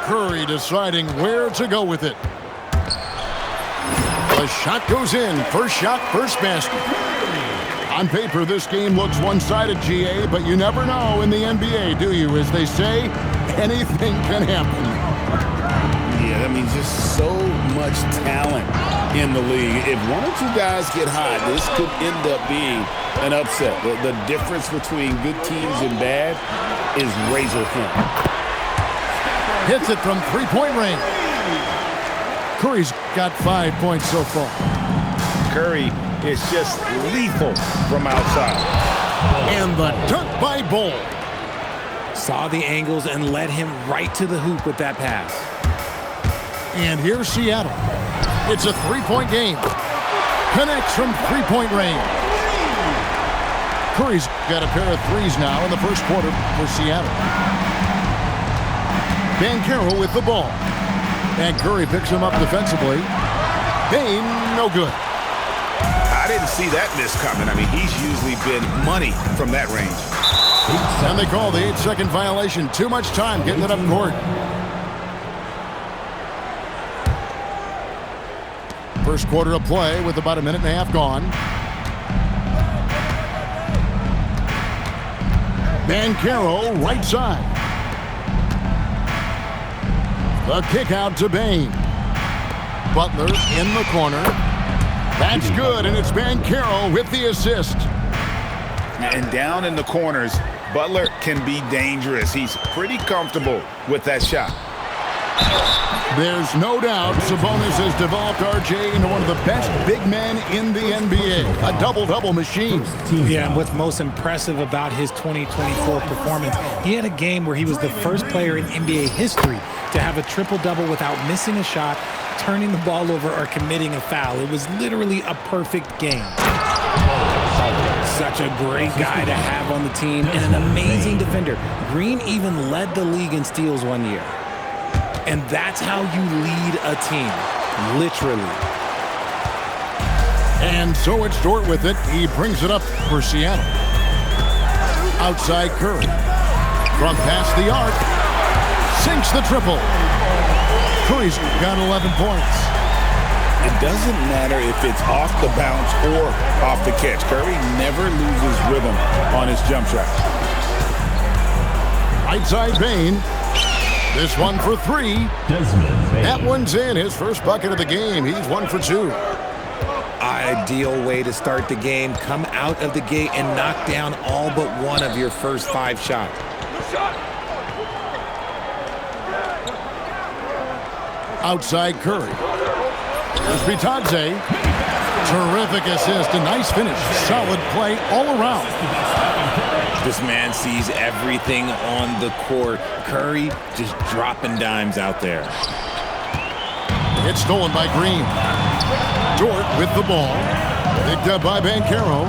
Curry deciding where to go with it. The shot goes in. First shot, first basket. On paper, this game looks one-sided, GA, but you never know in the NBA, do you? As they say, anything can happen. Yeah, that means just so much talent in the league. If one or two guys get hot, this could end up being an upset. The difference between good teams and bad is razor thin. Hits it from three-point range. Curry's got 5 points so far. Curry is just lethal from outside. And the dunk by Bol. Saw the angles and led him right to the hoop with that pass. And here's Seattle. It's a three-point game. Connects from three-point range. Curry's got a pair of threes now in the first quarter for Seattle. Banchero with the ball. And Curry picks him up defensively. Bane, no good. I didn't see that miss coming. I mean, he's usually been money from that range. And they call the 8-second violation. Too much time getting it up court. First quarter of play with about a minute and a half gone. Banchero, right side. The kick out to Bane. Butler in the corner. That's good, and it's Banchero with the assist. And down in the corners, Butler can be dangerous. He's pretty comfortable with that shot. There's no doubt Sabonis has developed RJ into one of the best big men in the NBA. A double-double machine. Yeah, and what's most impressive about his 2024 performance, he had a game where he was the first player in NBA history to have a triple-double without missing a shot, turning the ball over, or committing a foul. It was literally a perfect game. Such a great guy to have on the team and an amazing defender. Green even led the league in steals one year. And that's how you lead a team, literally. And so it's Dort with it. He brings it up for Seattle. Outside Curry. From past the arc. Sinks the triple. Curry's got 11 points. It doesn't matter if it's off the bounce or off the catch. Curry never loses rhythm on his jump shot. Right side Bane. This one for three. That one's in. His first bucket of the game. He's 1 for 2. Ideal way to start the game. Come out of the gate and knock down all but one of your first 5 shots. Outside Curry. There's Bitadze. Terrific assist. A nice finish. Solid play all around. This man sees everything on the court. Curry just dropping dimes out there. It's stolen by Green. Dort with the ball. Picked up by Banchero.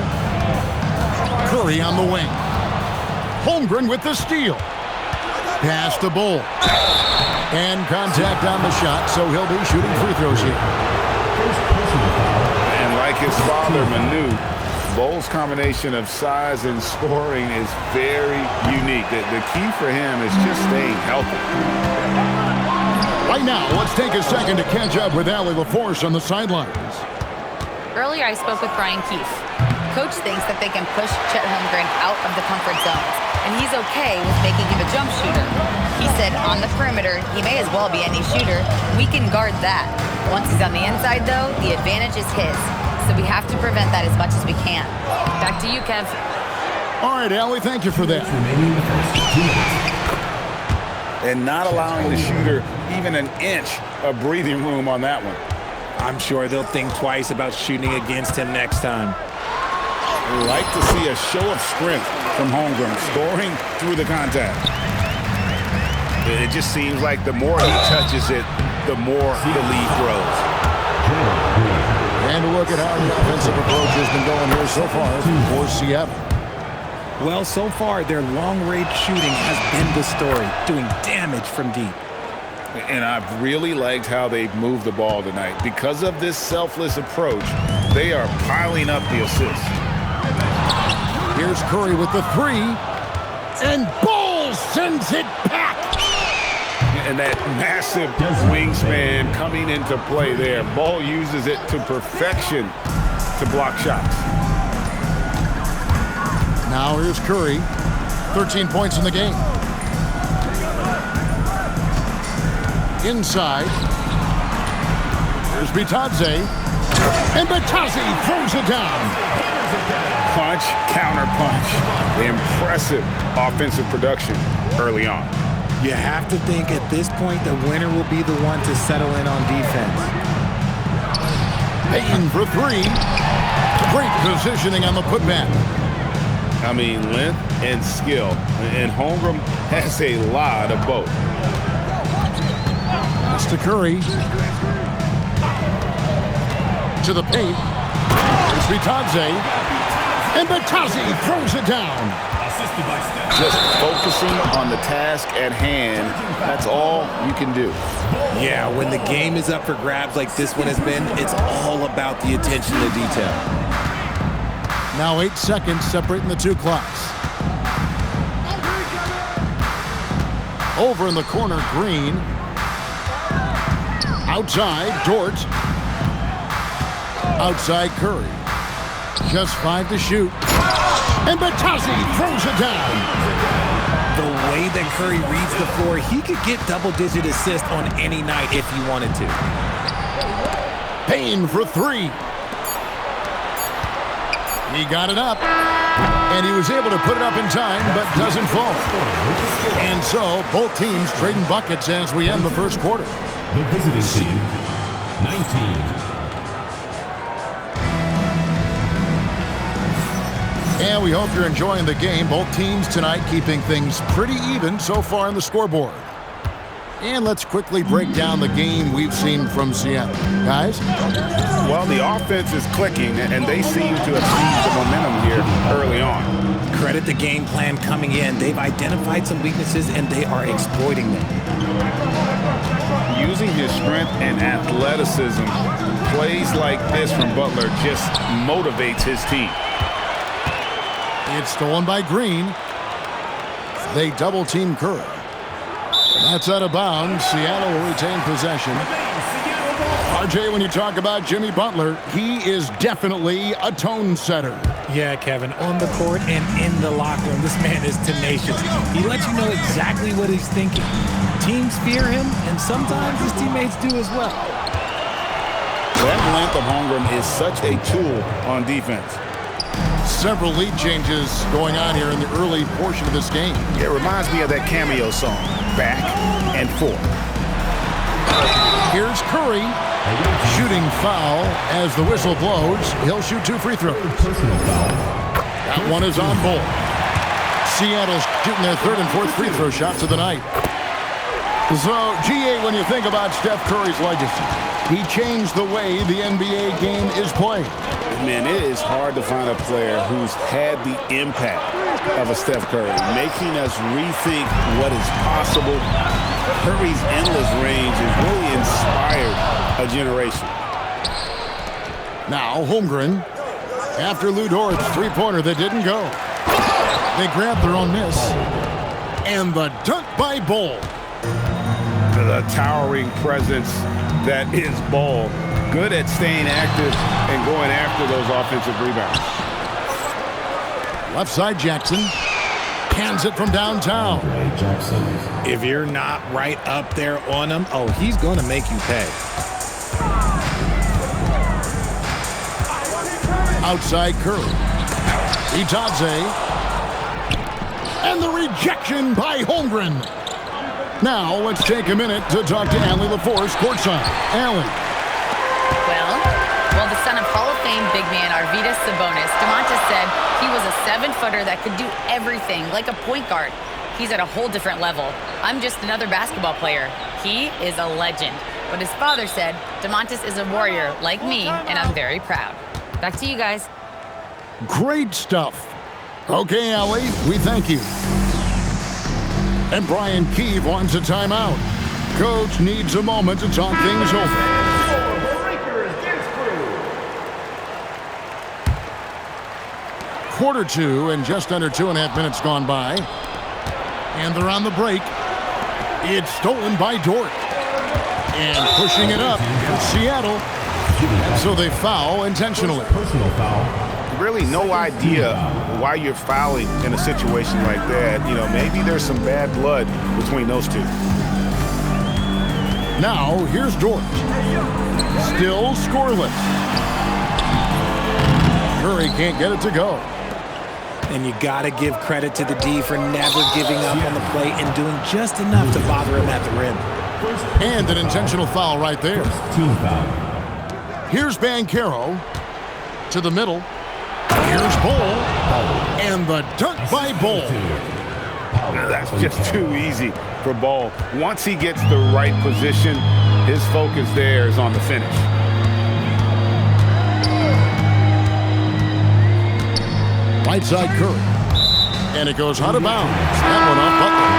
Curry on the wing. Holmgren with the steal. Pass to Bol. And contact on the shot, so he'll be shooting free throws here. And like his father, Manu, Bol's combination of size and scoring is very unique. The key for him is just staying healthy. Right now, let's take a second to catch up with Allie LaForce on the sidelines. Earlier, I spoke with Brian Keefe. Coach thinks that they can push Chet Holmgren out of the comfort zones, and he's okay with making him a jump shooter. He said on the perimeter, he may as well be any shooter. We can guard that. Once he's on the inside, though, the advantage is his. So we have to prevent that as much as we can. Back to you, Kev. All right, Allie, thank you for that. And not allowing the shooter even an inch of breathing room on that one. I'm sure they'll think twice about shooting against him next time. We'd like to see a show of strength from Holmgren, scoring through the contact. It just seems like the more he touches it, the more the lead grows. And a look at how the offensive approach has been going here so far for Seattle. Well, so far, their long-range shooting has been the story, doing damage from deep. And I've really liked how they've moved the ball tonight. Because of this selfless approach, they are piling up the assists. Here's Curry with the three. And Bol sends it back. And that massive wingspan coming into play there. Ball uses it to perfection to block shots. Now here's Curry. 13 points in the game. Inside. Here's Bitadze. And Bitadze throws it down. Punch, counter punch. Impressive offensive production early on. You have to think at this point the winner will be the one to settle in on defense. Payton for three. Great positioning on the putback. I mean, length and skill. And Holmgren has a lot of both. That's to Curry. To the paint. It's Bitadze. And Bitadze throws it down. Just focusing on the task at hand, that's all you can do. Yeah, when the game is up for grabs like this one has been, it's all about the attention to detail. Now 8 seconds separating the two clocks. Over in the corner, Green. Outside, Dort. Outside, Curry. Just 5 to shoot. And Bitadze throws it down. The way that Curry reads the floor, he could get double-digit assists on any night if he wanted to. Payne for three. He got it up. And he was able to put it up in time, but doesn't fall. And so, both teams trading buckets as we end the first quarter. The visiting team, 19. And we hope you're enjoying the game. Both teams tonight keeping things pretty even so far on the scoreboard. And let's quickly break down the game we've seen from Seattle. Guys? Well, the offense is clicking, and they seem to have seized the momentum here early on. Credit the game plan coming in. They've identified some weaknesses, and they are exploiting them. Using his strength and athleticism, plays like this from Butler just motivates his team. It's stolen by Green. They double-team Curry. That's out of bounds. Seattle will retain possession. RJ, when you talk about Jimmy Butler, he is definitely a tone setter. Yeah, Kevin, on the court and in the locker room, this man is tenacious. He lets you know exactly what he's thinking. Teams fear him, and sometimes his teammates do as well. That length of Holmgren is such a tool on defense. Several lead changes going on here in the early portion of this game. It reminds me of that Cameo song, Back and Forth. Here's Curry. Shooting foul as the whistle blows. He'll shoot 2 free throws. That one is on Bull. Seattle's shooting their 3rd and 4th free throw shots of the night. So, GA, when you think about Steph Curry's legacy, he changed the way the NBA game is played. Man, it is hard to find a player who's had the impact of a Steph Curry, making us rethink what is possible. Curry's endless range has really inspired a generation. Now, Holmgren, after Lou Dort's three-pointer that didn't go. They grabbed their own miss. And the dunk by Bull. The towering presence that is Ball. Good at staying active and going after those offensive rebounds. Left side, Jackson. Cans it from downtown. If you're not right up there on him, oh, he's going to make you pay. Outside Curry. Bitadze. And the rejection by Holmgren. Now, let's take a minute to talk to Allie LaForce courtside. Allie. Well, the son of Hall of Fame big man Arvydas Sabonis, Domantas said he was a 7-footer that could do everything, like a point guard. He's at a whole different level. I'm just another basketball player. He is a legend. But his father said, Domantas is a warrior like me, and I'm very proud. Back to you guys. Great stuff. Okay, Allie, we thank you. And Brian Keefe wants a timeout. Coach needs a moment to talk things over. Quarter 2 and just under 2.5 minutes gone by. And they're on the break. It's stolen by Dort. And pushing it up for Seattle. And so they foul intentionally. Personal foul. Really no idea why you're fouling in a situation like that. You know, maybe there's some bad blood between those two. Now, here's Dort. Still scoreless. Curry can't get it to go. And you got to give credit to the D for never giving up on the play and doing just enough to bother him at the rim. And an intentional foul right there. Team foul. Here's Banchero to the middle. Here's Bol. And the dunk by Bol. That's just too easy for Bol. Once he gets the right position, his focus there is on the finish. Right side Curry. And it goes out of bounds. That one off Butler.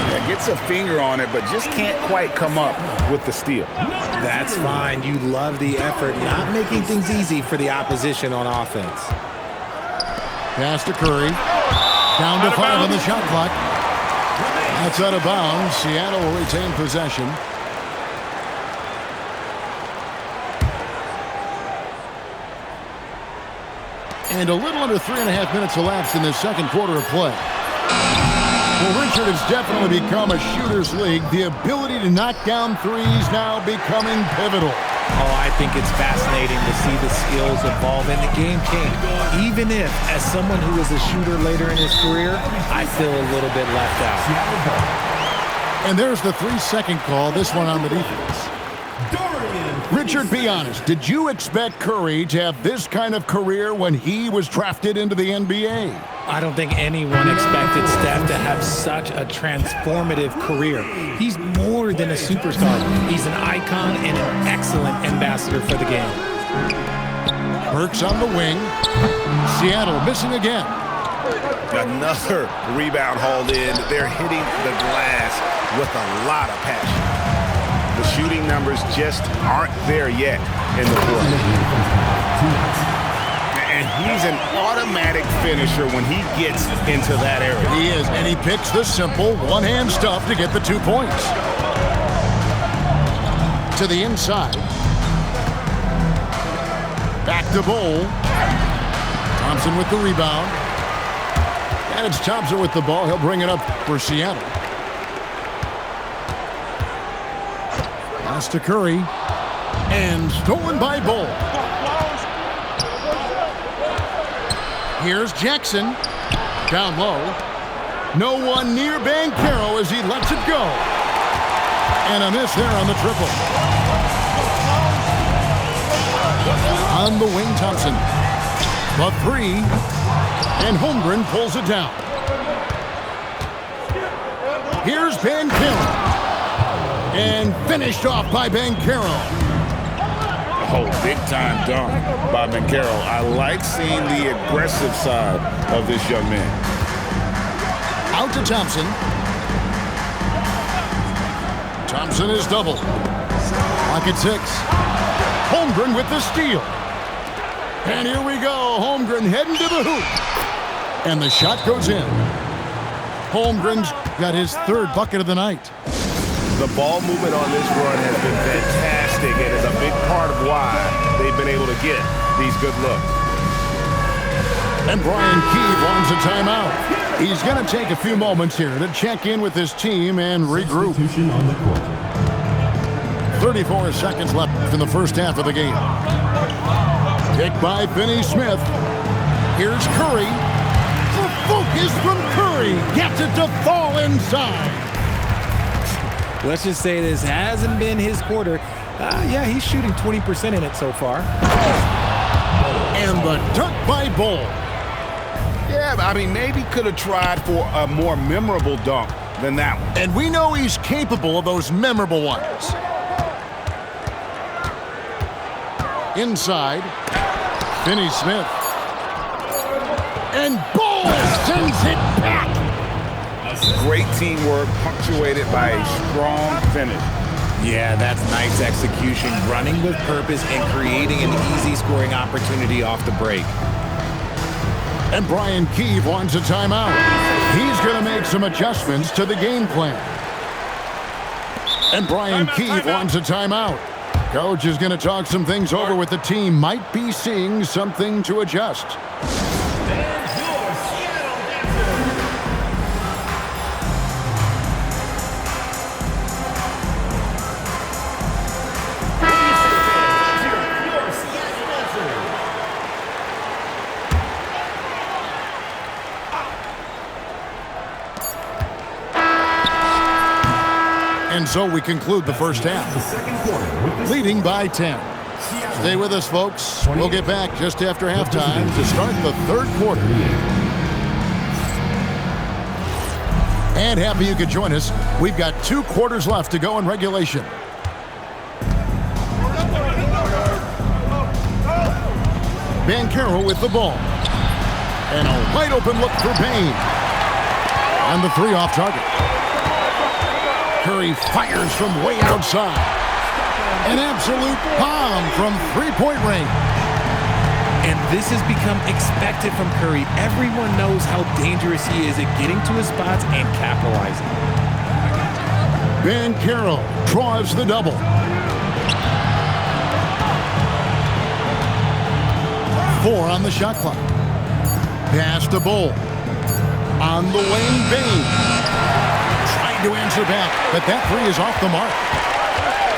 Yeah, gets a finger on it, but just can't quite come up with the steal. That's fine. You love the effort, not making things easy for the opposition on offense. Pass to Curry. Down to 5 on the shot clock. That's out of bounds. Seattle will retain possession. And a little under 3.5 minutes elapsed in this second quarter of play. Well, Richard, has definitely become a shooter's league. The ability to knock down threes now becoming pivotal. Oh, I think it's fascinating to see the skills evolve and the game change. Even if, as someone who was a shooter later in his career, I feel a little bit left out. And there's the 3-second call, this one on the defense. Richard, be honest, did you expect Curry to have this kind of career when he was drafted into the NBA? I don't think anyone expected Steph to have such a transformative career. He's more than a superstar. He's an icon and an excellent ambassador for the game. Burks on the wing. Seattle missing again. Another rebound hauled in. They're hitting the glass with a lot of passion. The shooting numbers just aren't there yet in the fourth. And he's an automatic finisher when he gets into that area. He is, and he picks the simple one-hand stuff to get the 2 points. To the inside. Back to Bol. Thompson with the rebound. And it's Thompson with the ball. He'll bring it up for Seattle. Pass to Curry. And stolen by Bol. Here's Jackson. Down low. No one near Banchero as he lets it go. And a miss there on the triple. On the wing, Thompson. The 3. And Holmgren pulls it down. Here's Banchero. And finished off by Banchero. Oh, big-time dunk by Banchero. I like seeing the aggressive side of this young man. Out to Thompson. Thompson is double. Clock at 6. Holmgren with the steal. And here we go. Holmgren heading to the hoop. And the shot goes in. Holmgren's got his 3rd bucket of the night. The ball movement on this run has been fantastic and is a big part of why they've been able to get these good looks. And Brian Keefe wants a timeout. He's going to take a few moments here to check in with his team and regroup. On the court. 34 seconds left in the first half of the game. Kick by Finney-Smith. Here's Curry. The focus from Curry gets it to fall inside. Let's just say this hasn't been his quarter. Yeah, he's shooting 20% in it so far. And the dunk by Bol. Yeah, I mean, maybe could have tried for a more memorable dunk than that one. And we know he's capable of those memorable ones. Inside, Finney-Smith. And Bol sends it back. Great teamwork punctuated by a strong finish. Yeah, that's nice execution, running with purpose and creating an easy scoring opportunity off the break. And Brian Keefe wants a timeout. He's going to make some adjustments to the game plan. And Brian Keefe wants a timeout. Coach is going to talk some things over with the team. Might be seeing something to adjust. And so we conclude the first half, leading by 10. Stay with us, folks. We'll get back just after halftime to start the third quarter. And happy you could join us. We've got 2 quarters left to go in regulation. Banchero with the ball. And a wide open look for Bane. And the 3 off target. Curry fires from way outside. An absolute bomb from three-point range. And this has become expected from Curry. Everyone knows how dangerous he is at getting to his spots and capitalizing. Banchero draws the double. Four on the shot clock. Pass to Bull. On the lane, Bane. Trying to answer back, but that 3 is off the mark.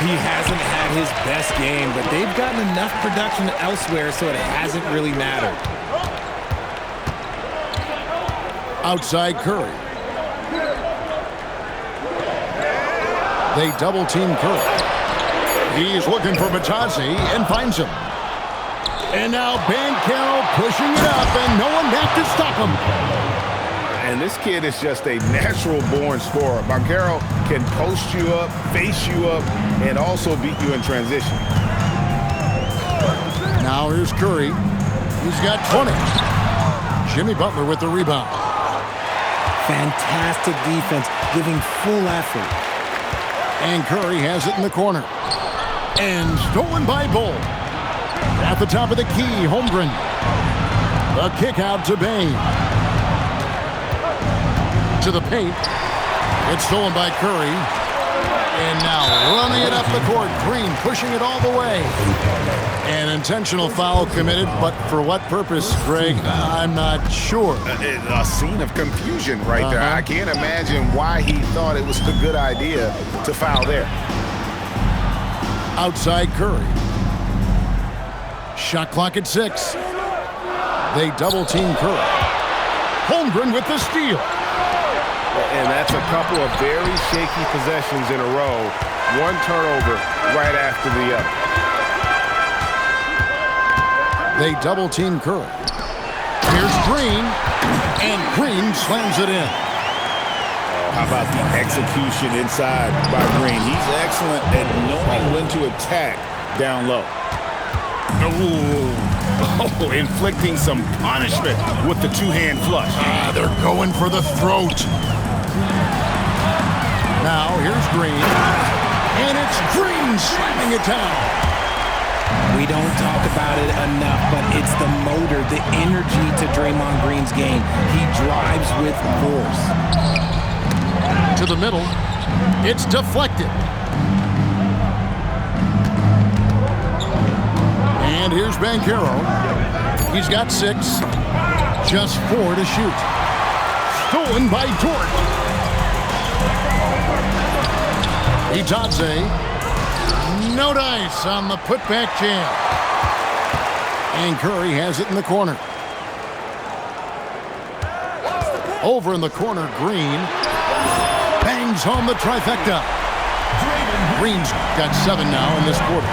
He hasn't had his best game, but they've gotten enough production elsewhere, so it hasn't really mattered. Outside Curry. They double team Curry. He's looking for Batazzi and finds him. And now Banchero pushing it up, and no one back to stop him. And this kid is just a natural-born scorer. Banchero can post you up, face you up, and also beat you in transition. Now here's Curry. He's got 20. Jimmy Butler with the rebound. Fantastic defense, giving full effort. And Curry has it in the corner. And stolen by Bull. At the top of the key, Holmgren. The kick out to Bane. To the paint. It's stolen by Curry. And now running it up the court. Green pushing it all the way. An intentional foul committed, but for what purpose, Greg? I'm not sure. A scene of confusion right there. I can't imagine why he thought it was a good idea to foul there. Outside Curry. Shot clock at 6. They double team Curry. Holmgren with the steal. And that's a couple of very shaky possessions in a row. One turnover right after the other. They double team Curry. Here's Green. And Green slams it in. How about the execution inside by Green? He's excellent at knowing when to attack down low. Oh, inflicting some punishment with the two-hand flush. They're going for the throat. Now here's Green. And it's Green slamming it down. We don't talk about it enough, but it's the motor, the energy to Draymond Green's game. He drives with force. To the middle. It's deflected. And here's Banchero. He's got 6. Just 4 to shoot. Stolen by Dort. Itadze. No dice on the putback jam. And Curry has it in the corner. Over in the corner, Green. Bangs home the trifecta. Green's got 7 now in this quarter.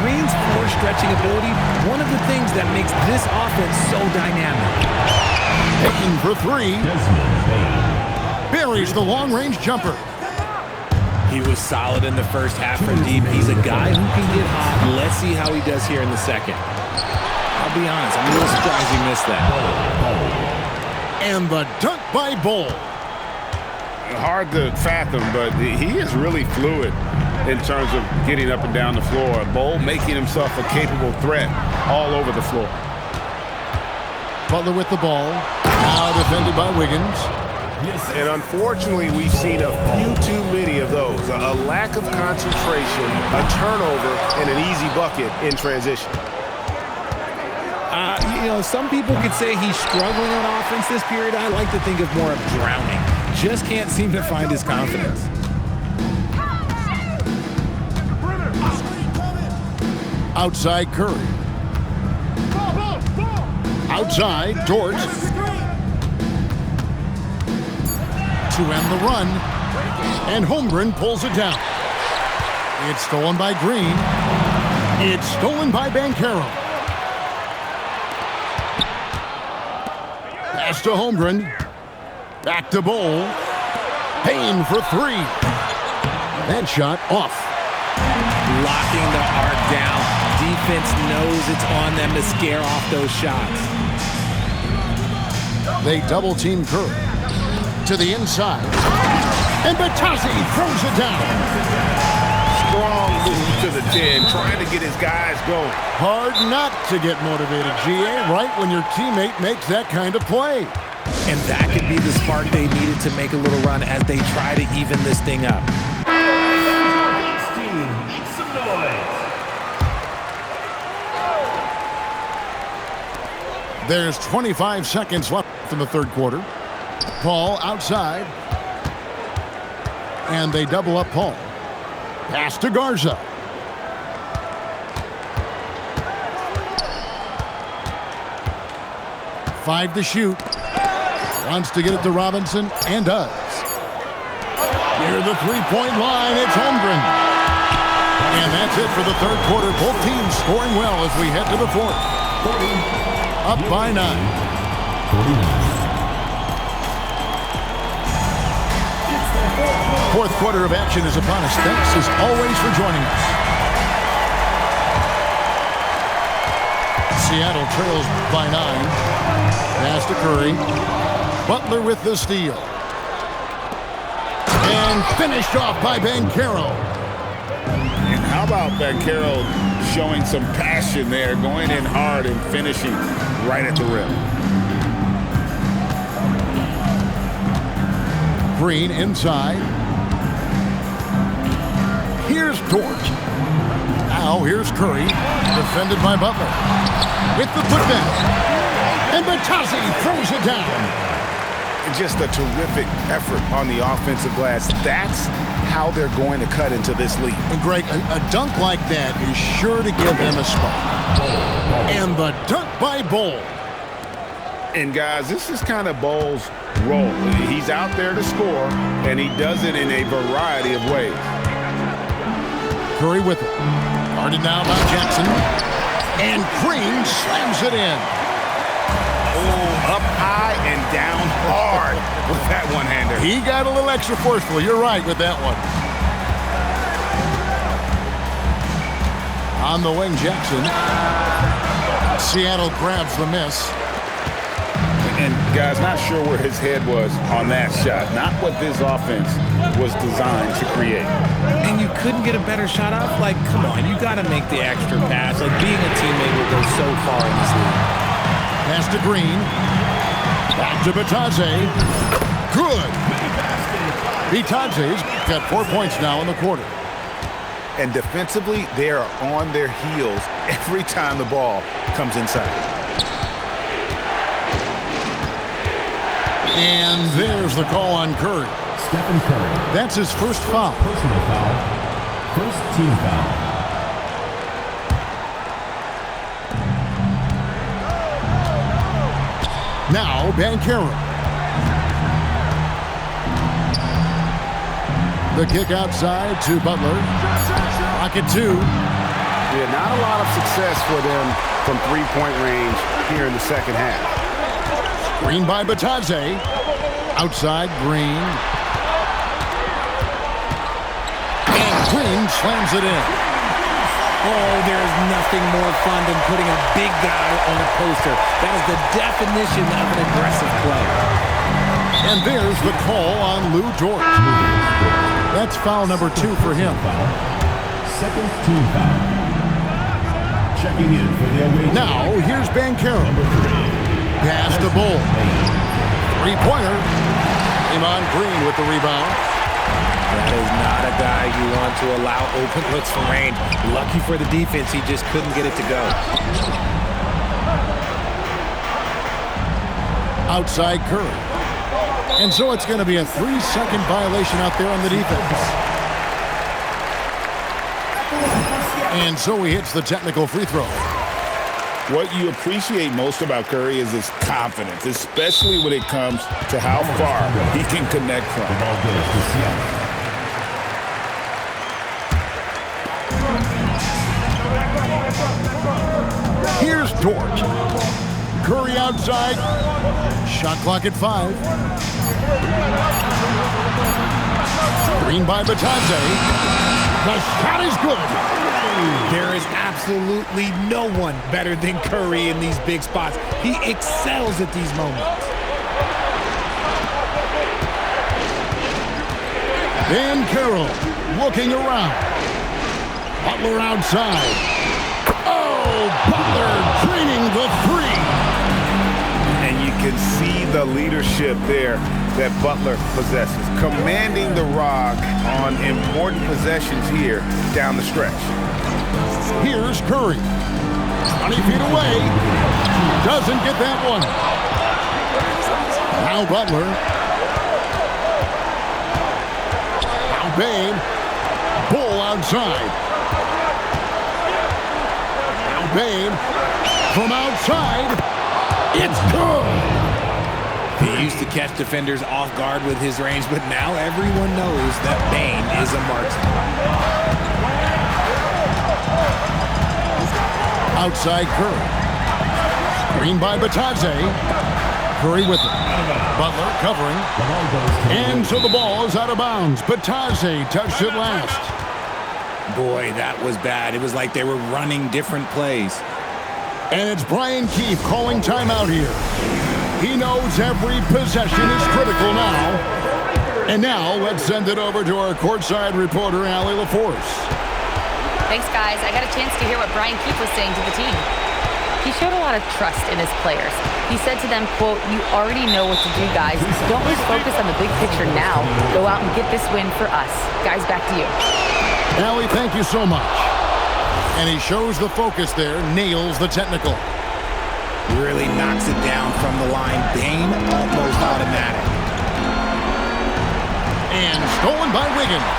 Green's floor stretching ability, one of the things that makes this offense so dynamic. Payne for 3. Buries the long-range jumper. He was solid in the first half from deep. He's a guy who can get hot. Let's see how he does here in the second. I'll be honest, I'm a little surprised he missed that. And the dunk by Bull. Hard to fathom, but he is really fluid in terms of getting up and down the floor. Bull making himself a capable threat all over the floor. Butler with the ball. Now defended by Wiggins. And unfortunately, we've seen a few too many of those. A lack of concentration, a turnover, and an easy bucket in transition. Some people could say he's struggling on offense this period. I like to think of more of drowning. Just can't seem to find his confidence. Outside Curry. Outside Dort. To end the run. And Holmgren pulls it down. It's stolen by Green. It's stolen by Banchero. Pass to Holmgren. Back to Bol. Payne for three. That shot off. Locking the arc down. Defense knows it's on them to scare off those shots. They double-team Curry. To the inside. And Batazzi throws it down. Strong move to the 10, trying to get his guys going. Hard not to get motivated, GA, right when your teammate makes that kind of play. And that could be the spark they needed to make a little run as they try to even this thing up. There's 25 seconds left in the third quarter. Paul outside. And they double up Paul. Pass to Garza. Five to shoot. Wants to get it to Robinson and does. Near the three-point line, it's Holmgren. And that's it for the third quarter. Both teams scoring well as we head to the fourth. Up by 9. Fourth quarter of action is upon us. Thanks as always for joining us. Seattle trails by 9. Pass to Curry. Butler with the steal. And finished off by Banchero. And how about Banchero showing some passion there, going in hard and finishing right at the rim. Green inside. Here's Dort. Now here's Curry, defended by Butler. With the putback. And Batazzi throws it down. Just a terrific effort on the offensive glass. That's how they're going to cut into this league. And Greg, a dunk like that is sure to give them a spot. And the dunk by Bol. And guys, this is kind of Bol's role. He's out there to score, and he does it in a variety of ways. Curry with it. Guarded now by Jackson. And Green slams it in. Oh, up high and down hard with that one-hander. He got a little extra forceful. You're right with that one. On the wing, Jackson. Seattle grabs the miss. And guys, not sure where his head was on that shot. Not what this offense was designed to create. And you couldn't get a better shot off? Like, come on, you got to make the extra pass. Like, being a teammate will go so far in this league. Pass to Green. Back to Batazzi. Good. Batazzi's got 4 points now in the quarter. And defensively, they are on their heels every time the ball comes inside. And there's the call on Curry. Stephen Curry. That's his first foul. Personal foul. First team foul. Now Banchero. The kick outside to Butler. Rocket 2. Yeah, not a lot of success for them from three-point range here in the second half. Green by Batazzi. Outside Green. And Green slams it in. Oh, there is nothing more fun than putting a big guy on a poster. That is the definition of an aggressive play. And there's the call on Lou Dort. That's foul number 2 for him. Second team foul. Checking in for the away. Now, here's Banchero. Pass to Bol. Three-pointer Draymond Green with the rebound. That is not a guy you want to allow open looks from range. Lucky for the defense, he just couldn't get it to go. Outside Curry. And so it's going to be a 3-second violation out there on the defense. And so he hits the technical free throw. What you appreciate most about Curry is his confidence, especially when it comes to how far he can connect from. The ball goes to Seattle. Here's Dort. Curry outside. Shot clock at 5. Green by Batadze. The shot is good. There is absolutely no one better than Curry in these big spots. He excels at these moments. Van Carroll looking around. Butler outside. Oh, Butler draining the 3. And you can see the leadership there that Butler possesses, commanding the rock on important possessions here down the stretch. Here's Curry. 20 feet away. Doesn't get that one. Now Butler. Now Bane. Bull outside. Now Bane. From outside. It's good. He used to catch defenders off guard with his range, but now everyone knows that Bane is a marksman. Outside Curry. Screen by Batadze. Curry with it. Butler covering. And so the ball is out of bounds. Batadze touched it last. Boy, that was bad. It was like they were running different plays. And it's Brian Keefe calling timeout here. He knows every possession is critical now. And now let's send it over to our courtside reporter, Allie LaForce. Thanks, guys. I got a chance to hear what Brian Keefe was saying to the team. He showed a lot of trust in his players. He said to them, quote, "You already know what to do, guys. Don't lose focus on the big picture now. Go out and get this win for us." Guys, back to you. Allie, thank you so much. And he shows the focus there, nails the technical. Really knocks it down from the line. Bane, almost automatic. And stolen by Wiggins.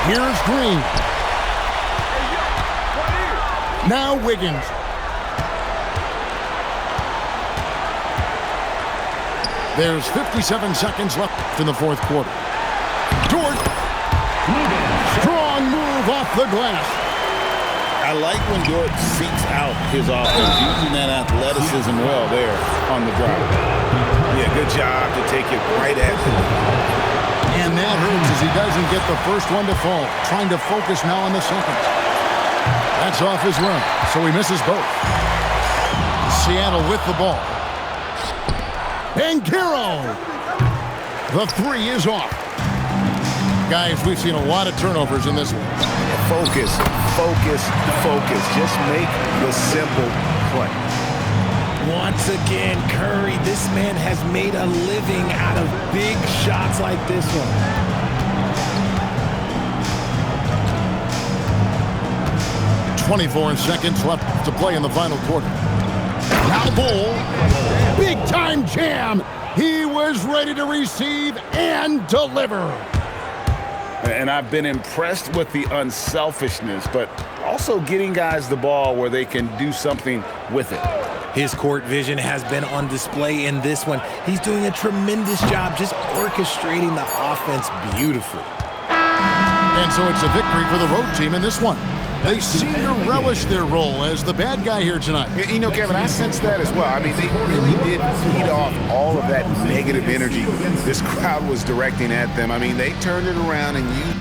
Here's Green. Now Wiggins. There's 57 seconds left in the fourth quarter. Dort. Strong move off the glass. I like when Dort seeks out his offense, using that athleticism well there on the drive. Yeah, good job to take it right at him. And that hurts as he doesn't get the first one to fall. Trying to focus now on the second. That's off his run, so he misses both. Seattle with the ball. Banchero! The 3 is off. Guys, we've seen a lot of turnovers in this one. Focus, focus, focus. Just make the simple play. Once again, Curry, this man has made a living out of big shots like this one. .24 seconds left to play in the final quarter. Now Bull, big-time jam. He was ready to receive and deliver. And I've been impressed with the unselfishness, but also getting guys the ball where they can do something with it. His court vision has been on display in this one. He's doing a tremendous job just orchestrating the offense beautifully. And so it's a victory for the road team in this one. They seem to relish their role as the bad guy here tonight. You know, Kevin, I sense that as well. I mean, they really did feed off all of that negative energy this crowd was directing at them. I mean, they turned it around and used